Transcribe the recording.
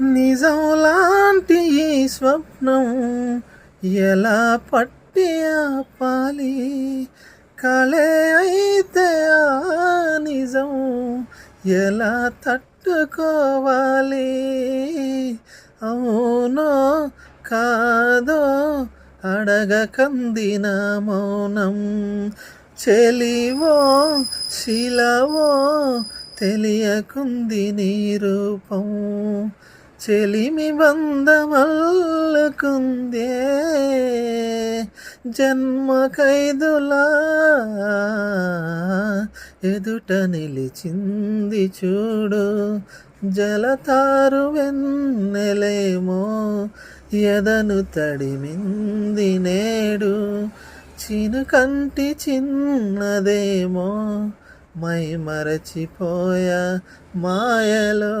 నిజం లాంటి ఈ స్వప్నం ఎలా పట్టి ఆపాలి? కలే అయితే ఆ నిజం ఎలా తట్టుకోవాలి? అవునో కాదో అడగకందిన మౌనం, చెలివో శిలవో తెలియకుంది నీ రూపం. చెలిమి బంధమల్లుకుందే జన్మ ఖైదులా, ఎదుట నిలిచింది చూడు జలతారు వెన్నెలేమో, ఎదను తడిమింది నేడు చినుకంటి చిన్నదేమో, మై మరచిపోయా మాయలో.